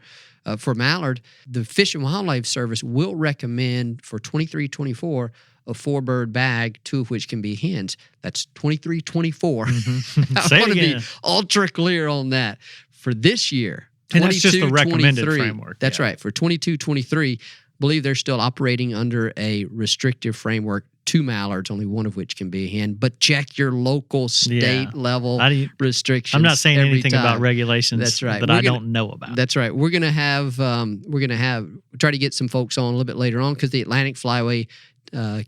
mallard, the Fish and Wildlife Service will recommend for 23-24 a 4-bird bag, 2 of which can be hens. That's 23-24. I want to be ultra clear on that. For this year, 22-23, and that's just the recommended framework. That's right. For 22-23, I believe they're still operating under a restrictive framework. 2 mallards, only 1 of which can be a hen. But check your local state level restrictions. I'm not saying anything time. about regulations that I don't know about. That's right. We're gonna have try to get some folks on a little bit later on, because the Atlantic Flyway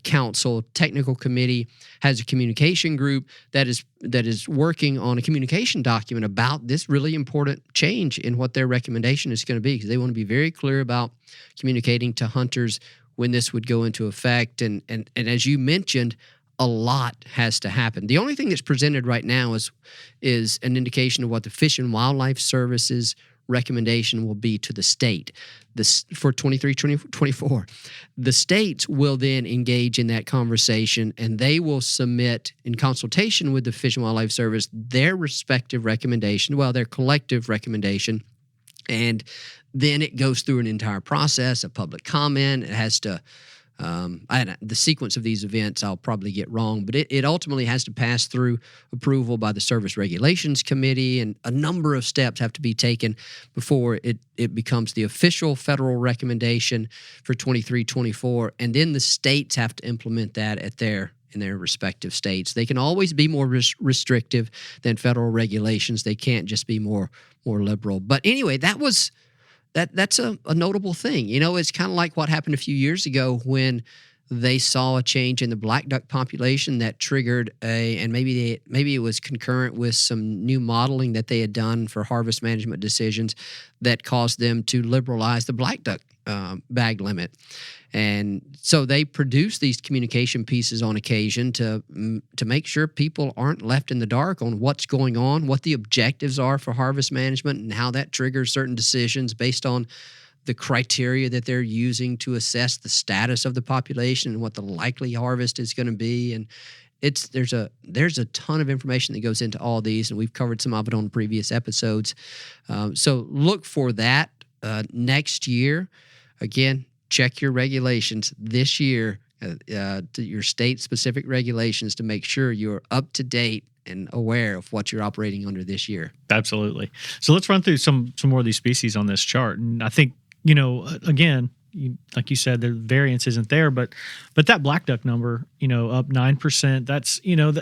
Council Technical Committee has a communication group that is working on a communication document about this really important change in what their recommendation is going to be, because they want to be very clear about communicating to hunters when this would go into effect. And as you mentioned, a lot has to happen. The only thing that's presented right now is an indication of what the Fish and Wildlife Service's recommendation will be to the state. For 23-24. The states will then engage in that conversation, and they will submit, in consultation with the Fish and Wildlife Service, their respective recommendation, their collective recommendation. And then it goes through an entire process of public comment. It has to, the sequence of these events I'll probably get wrong, but it ultimately has to pass through approval by the Service Regulations Committee, and a number of steps have to be taken before it becomes the official federal recommendation for 23-24. And then the states have to implement that in their respective states. They can always be more restrictive than federal regulations. They can't just be more liberal. But anyway, that's a notable thing. It's kind of like what happened a few years ago when they saw a change in the black duck population that triggered and maybe it was concurrent with some new modeling that they had done for harvest management decisions that caused them to liberalize the black duck bag limit. And so they produce these communication pieces on occasion to make sure people aren't left in the dark on what's going on, what the objectives are for harvest management, and how that triggers certain decisions based on the criteria that they're using to assess the status of the population and what the likely harvest is going to be. And there's a ton of information that goes into all these, and we've covered some of it on previous episodes. So look for that next year. Again, check your regulations this year, to your state-specific regulations, to make sure you're up to date and aware of what you're operating under this year. Absolutely. So let's run through some more of these species on this chart. And I think, again, like you said, the variance isn't there, but that black duck number, up 9%, that's,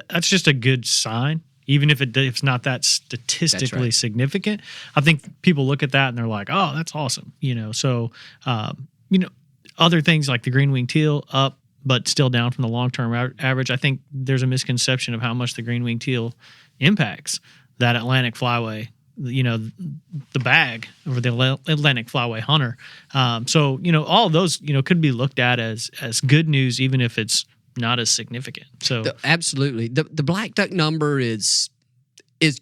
that's just a good sign. Even if it's not that statistically significant, I think people look at that and they're like, oh, that's awesome. So, other things like the green-winged teal up, but still down from the long-term average. I think there's a misconception of how much the green-winged teal impacts that Atlantic Flyway, the bag over the Atlantic Flyway hunter. So, all of those, could be looked at as good news, even if it's not as significant. So absolutely. The black duck number is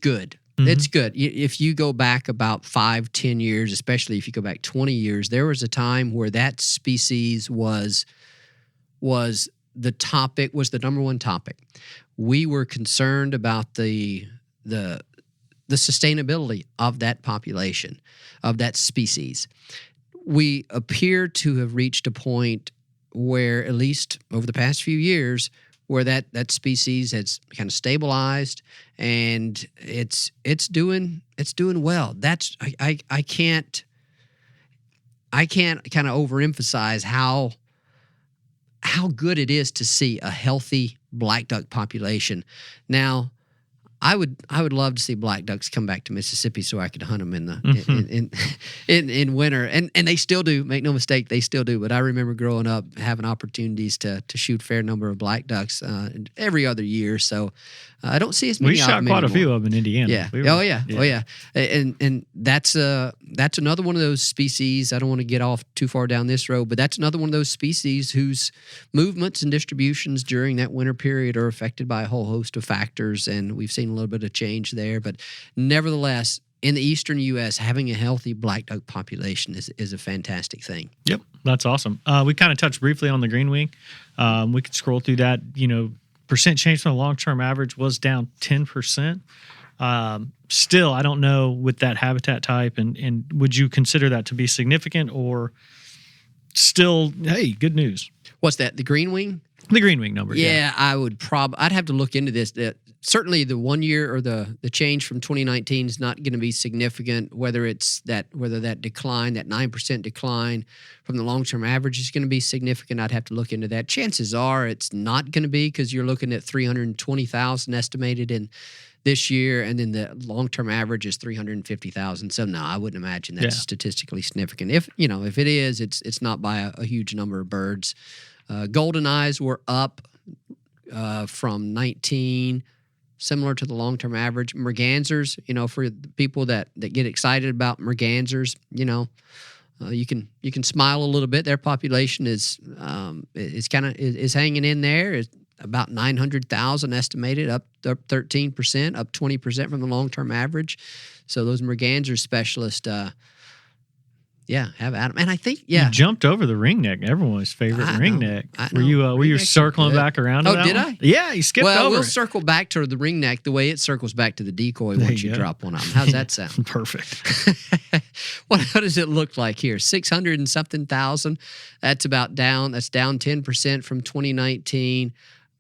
good. Mm-hmm. It's good. If you go back about 5-10 years, especially if you go back 20 years, there was a time where that species was the number one topic. We were concerned about the sustainability of that population, of that species. We appear to have reached a point where, at least over the past few years, where that species has kind of stabilized and it's doing well. That's I can't kind of overemphasize how good it is to see a healthy black duck population. Now, I would love to see black ducks come back to Mississippi so I could hunt them in winter, and they still do. Make no mistake, they still do. But I remember growing up having opportunities to shoot a fair number of black ducks every other year. So I don't see as many. We shot quite a few of them in Indiana. Yeah. Oh yeah. And that's another one of those species. I don't want to get off too far down this road, but that's another one of those species whose movements and distributions during that winter period are affected by a whole host of factors, and we've seen a little bit of change there. But nevertheless, in the eastern U.S., having a healthy black duck population is a fantastic thing. Yep, that's awesome. We kind of touched briefly on the green wing. We could scroll through that. Percent change from the long-term average was down 10%. Still, I don't know with that habitat type, and would you consider that to be significant or still, hey, good news? What's that, the green wing? The green wing number, yeah. I'd have to look into this. Certainly the 1 year or the change from 2019 is not going to be significant, whether that decline, that 9% decline from the long-term average is going to be significant. I'd have to look into that. Chances are it's not going to be, because you're looking at 320,000 estimated in this year, and then the long-term average is 350,000. So no, I wouldn't imagine that's statistically significant. If it is, it's not by a huge number of birds. Golden eyes were up from 19, similar to the long-term average. Mergansers, for the people that get excited about mergansers, you can smile a little bit. Their population is hanging in there. It's about 900,000 estimated, up 13%, up 20% from the long-term average. So those merganser specialists, have Adam. And I think, you jumped over the ringneck, everyone's favorite ringneck. Were you circling back around? Oh, did I? Yeah, you skipped over. Well, we'll circle back to the ringneck the way it circles back to the decoy once you drop one on them. How's that sound? Perfect. What does it look like here? 600 and something thousand. That's down 10% from 2019.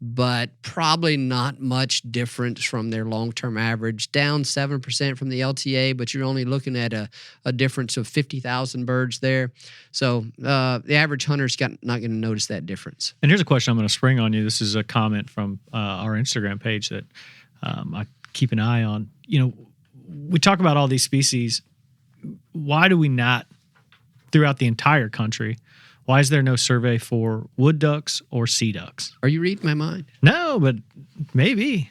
But probably not much difference from their long-term average. Down 7% from the LTA, but you're only looking at a difference of 50,000 birds there. So the average hunter's not going to notice that difference. And here's a question I'm going to spring on you. This is a comment from our Instagram page that I keep an eye on. We talk about all these species. Why do we not, throughout the entire country, why is there no survey for wood ducks or sea ducks? Are you reading my mind? No, but maybe.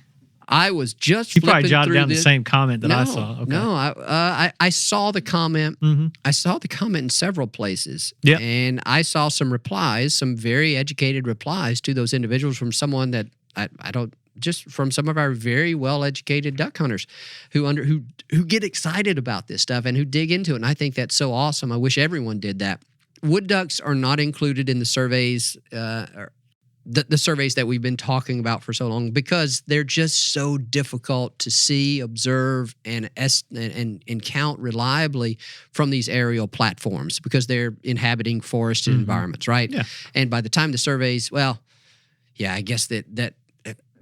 I was just you probably jotted down the same comment that I saw. Okay. No, I saw the comment. Mm-hmm. I saw the comment in several places. Yeah, and I saw some replies, some very educated replies to those individuals from someone that I don't just from some of our very well-educated duck hunters who get excited about this stuff and who dig into it. And I think that's so awesome. I wish everyone did that. Wood ducks are not included in the surveys, the surveys that we've been talking about for so long, because they're just so difficult to see, observe, and count reliably from these aerial platforms, because they're inhabiting forested environments, right? Yeah. And by the time the surveys, I guess that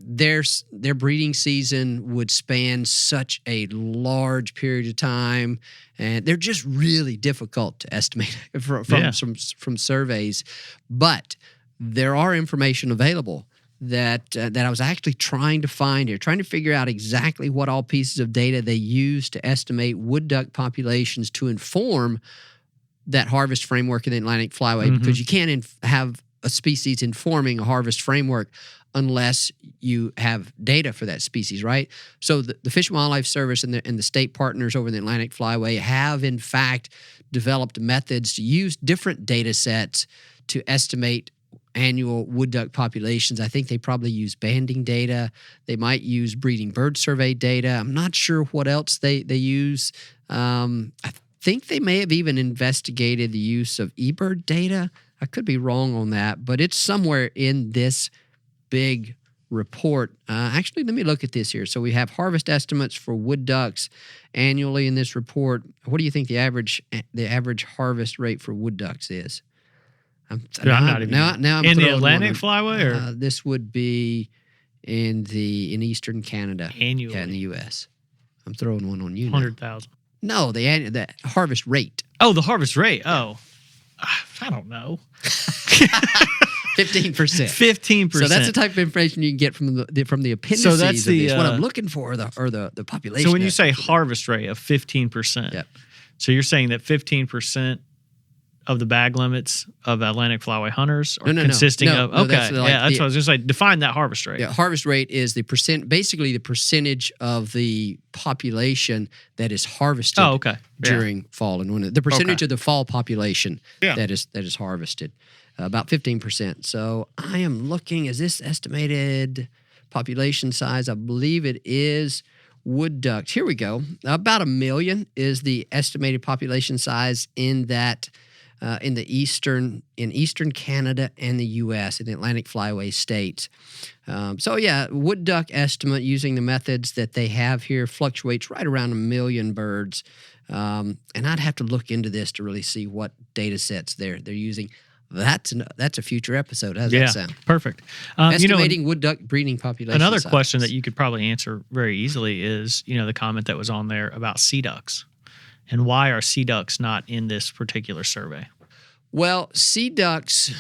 their breeding season would span such a large period of time, and they're just really difficult to estimate from surveys. But there are information available that I was actually trying to find here, trying to figure out exactly what all pieces of data they use to estimate wood duck populations to inform that harvest framework in the Atlantic Flyway, because you can't have a species informing a harvest framework unless you have data for that species, right? So the Fish and Wildlife Service and the state partners over the Atlantic Flyway have, in fact, developed methods to use different data sets to estimate annual wood duck populations. I think they probably use banding data. They might use breeding bird survey data. I'm not sure what else they use. I think they may have even investigated the use of eBird data. I could be wrong on that, but it's somewhere in this big report. Actually, let me look at this here. So we have harvest estimates for wood ducks annually in this report. What do you think the average harvest rate for wood ducks is? I'm in the Atlantic Flyway, or this would be in Eastern Canada, annually, in the U.S. I'm throwing one on you. 100,000. No, the harvest rate. Oh, the harvest rate. Oh, I don't know. 15%. 15%. So that's the type of information you can get from the appendices. So that's of this. What I'm looking for, the population. So when you say harvest rate of 15%, yep. So you're saying that 15% of the bag limits of Atlantic Flyway hunters are consisting of... Okay, that's what I was going to say. Define that harvest rate. Yeah, harvest rate is basically the percentage of the population that is harvested during fall and winter. The percentage of the fall population that is harvested. About 15%. So I am looking, is this estimated population size? I believe it is wood ducks. Here we go. About 1 million is the estimated population size in that... in Eastern Canada and the U.S. in the Atlantic Flyway states. Wood duck estimate using the methods that they have here fluctuates right around 1 million birds. And I'd have to look into this to really see what data sets they're using. That's a future episode. How does that sound? Perfect. Estimating wood duck breeding population. Another size. question that you could probably answer very easily is, the comment that was on there about sea ducks. And why are sea ducks not in this particular survey? Well, sea ducks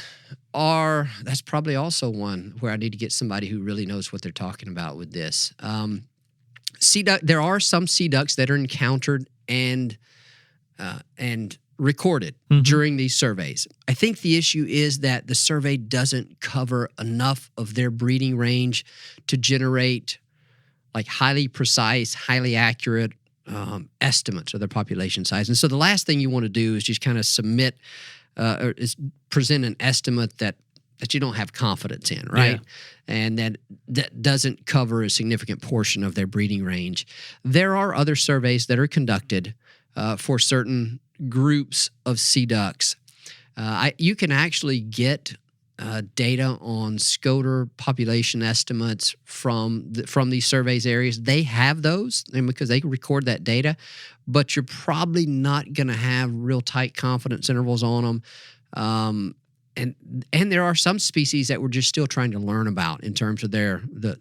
that's probably also one where I need to get somebody who really knows what they're talking about with this. There are some sea ducks that are encountered and recorded during these surveys. I think the issue is that the survey doesn't cover enough of their breeding range to generate like highly precise, highly accurate estimates of their population size. And so the last thing you want to do is just kind of submit or is present an estimate that you don't have confidence in, right? Yeah. And that doesn't cover a significant portion of their breeding range. There are other surveys that are conducted for certain groups of sea ducks. You can actually get data on scoter population estimates from these surveys areas. They have those, and because they can record that data, but you're probably not going to have real tight confidence intervals on them. And there are some species that we're just still trying to learn about in terms of the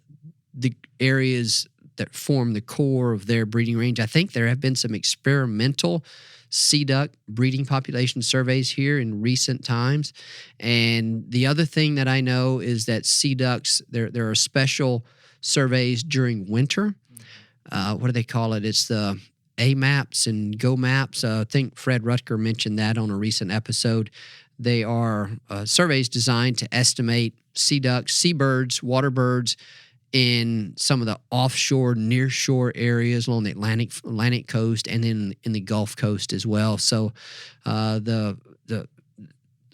areas that form the core of their breeding range. I think there have been some experimental sea duck breeding population surveys here in recent times. And the other thing that I know is that sea ducks, there are special surveys during winter. What do they call it? It's the A-maps and GO-maps. I think Fred Rutger mentioned that on a recent episode. They are surveys designed to estimate sea ducks, seabirds, water birds in some of the offshore, nearshore areas along the Atlantic coast and then in the Gulf Coast as well. So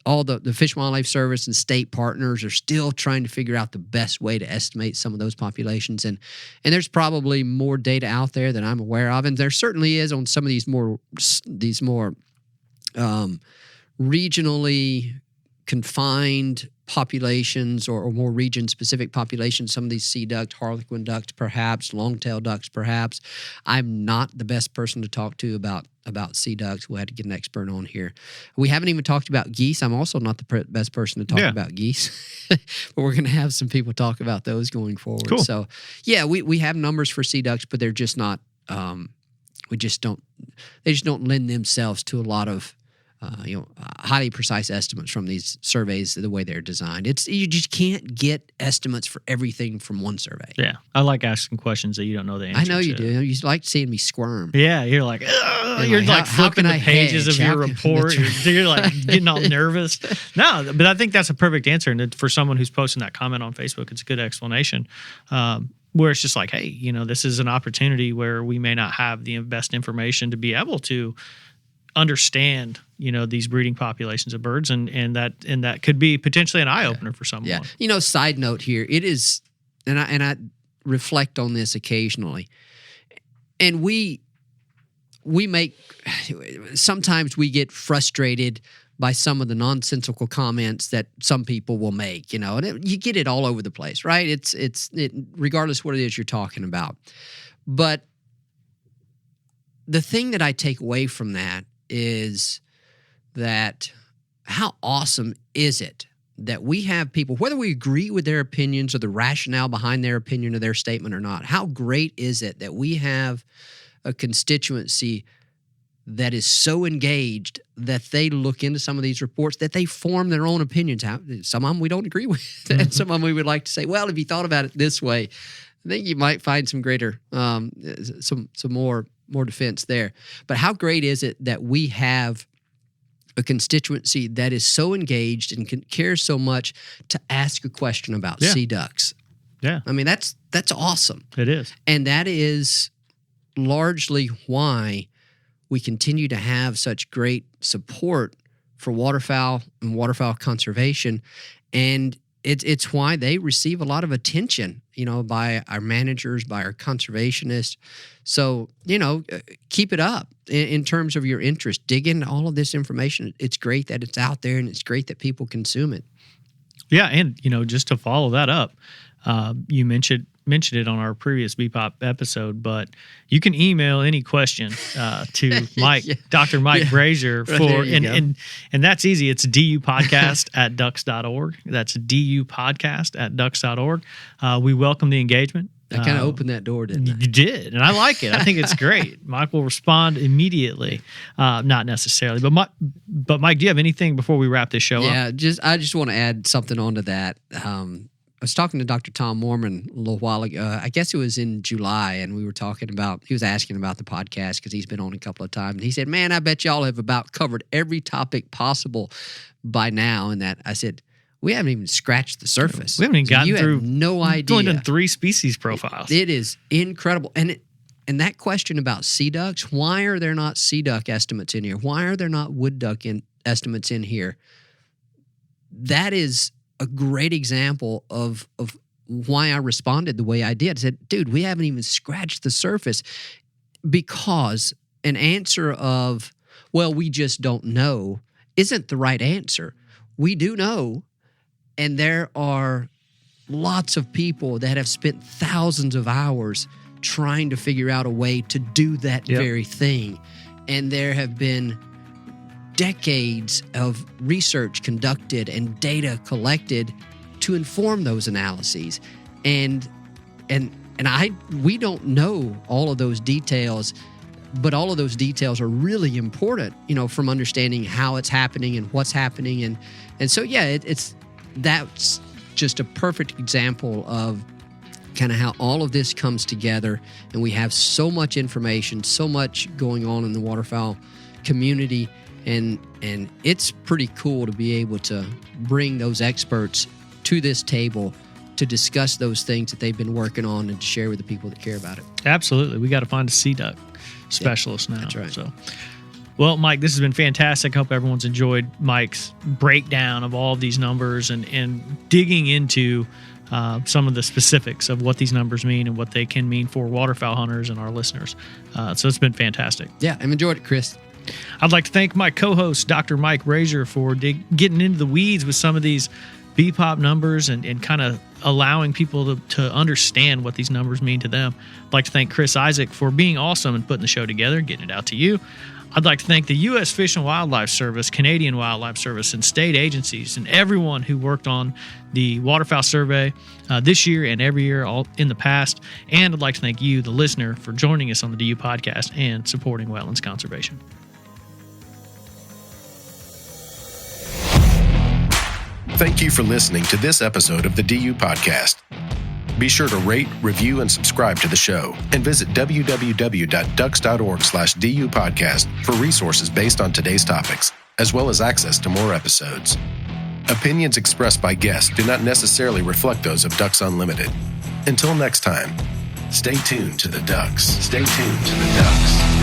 all the Fish and Wildlife Service and state partners are still trying to figure out the best way to estimate some of those populations. And there's probably more data out there that I'm aware of. And there certainly is on some of these more regionally confined populations or more region-specific populations, some of these sea ducks, harlequin ducks perhaps, long-tailed ducks perhaps. I'm not the best person to talk to about sea ducks. We'll have to get an expert on here. We haven't even talked about geese. I'm also not the best person to talk about geese, but we're going to have some people talk about those going forward. Cool. So, yeah, we have numbers for sea ducks, but they're just not, they just don't lend themselves to a lot of highly precise estimates from these surveys the way they're designed. You just can't get estimates for everything from one survey. Yeah. I like asking questions that you don't know the answer I know you to. do. You like seeing me squirm. Yeah, you're like, you're like how flipping can the I pages hedge? of How your can- report. that's You're like getting all nervous. No, but I think that's a perfect answer. And for someone who's posting that comment on Facebook, it's a good explanation. Where it's just like, hey, this is an opportunity where we may not have the best information to be able to understand, these breeding populations of birds, and that could be potentially an eye opener for someone. Yeah. Side note here, it is, and I reflect on this occasionally, and we sometimes we get frustrated by some of the nonsensical comments that some people will make, and you get it all over the place, right? It's regardless what it is you're talking about. But the thing that I take away from that is that how awesome is it that we have people, whether we agree with their opinions or the rationale behind their opinion or their statement or not, how great is it that we have a constituency that is so engaged that they look into some of these reports, that they form their own opinions. Some of them we don't agree with, and some of them we would like to say, well, if you thought about it this way, I think you might find some greater, some more defense there. But how great is it that we have a constituency that is so engaged and cares so much to ask a question about sea ducks? Yeah. I mean, that's awesome. It is. And that is largely why we continue to have such great support for waterfowl and waterfowl conservation. And it's why they receive a lot of attention, by our managers, by our conservationists. So, keep it up in terms of your interest. Dig into all of this information. It's great that it's out there, and it's great that people consume it. Yeah, and, just to follow that up, you mentioned it on our previous BPOP episode, but you can email any question to Mike, Dr. Mike Brasher, and that's easy. It's dupodcast@ducks.org. That's dupodcast@ducks.org. We welcome the engagement. I kind of opened that door, didn't I? You did, and I like it. I think it's great. Mike will respond immediately. Not necessarily, but Mike, do you have anything before we wrap this show up? Yeah, I just want to add something onto that. I was talking to Dr. Tom Mormon a little while ago. I guess it was in July, and he was asking about the podcast because he's been on a couple of times. And he said, man, I bet y'all have about covered every topic possible by now. And that I said, we haven't even scratched the surface. We haven't even gotten through. You have no idea. We've only done 3 species profiles. It is incredible. And that question about sea ducks, why are there not sea duck estimates in here? Why are there not wood duck estimates in here? That is a great example of why I responded the way I did. I said, dude, we haven't even scratched the surface, because an answer of, well, we just don't know isn't the right answer. We do know, and there are lots of people that have spent thousands of hours trying to figure out a way to do that very thing. And there have been decades of research conducted and data collected to inform those analyses. And we don't know all of those details, but all of those details are really important, from understanding how it's happening and what's happening. And so, that's just a perfect example of kind of how all of this comes together, and we have so much information, so much going on in the waterfowl community. And it's pretty cool to be able to bring those experts to this table to discuss those things that they've been working on and to share with the people that care about it. Absolutely. We got to find a sea duck specialist now. That's right. So, Well, Mike, this has been fantastic. I hope everyone's enjoyed Mike's breakdown of all of these numbers and digging into some of the specifics of what these numbers mean and what they can mean for waterfowl hunters and our listeners. So it's been fantastic. Yeah, I've enjoyed it, Chris. I'd like to thank my co-host, Dr. Mike Brasher, for getting into the weeds with some of these BPOP numbers and kind of allowing people to understand what these numbers mean to them. I'd like to thank Chris Isaac for being awesome and putting the show together, getting it out to you. I'd like to thank the U.S. Fish and Wildlife Service, Canadian Wildlife Service, and state agencies, and everyone who worked on the Waterfowl Survey this year and every year all in the past. And I'd like to thank you, the listener, for joining us on the DU podcast and supporting wetlands conservation. Thank you for listening to this episode of the DU Podcast. Be sure to rate, review, and subscribe to the show, and visit www.ducks.org/DU Podcast for resources based on today's topics, as well as access to more episodes. Opinions expressed by guests do not necessarily reflect those of Ducks Unlimited. Until next time, stay tuned to the ducks. Stay tuned to the ducks.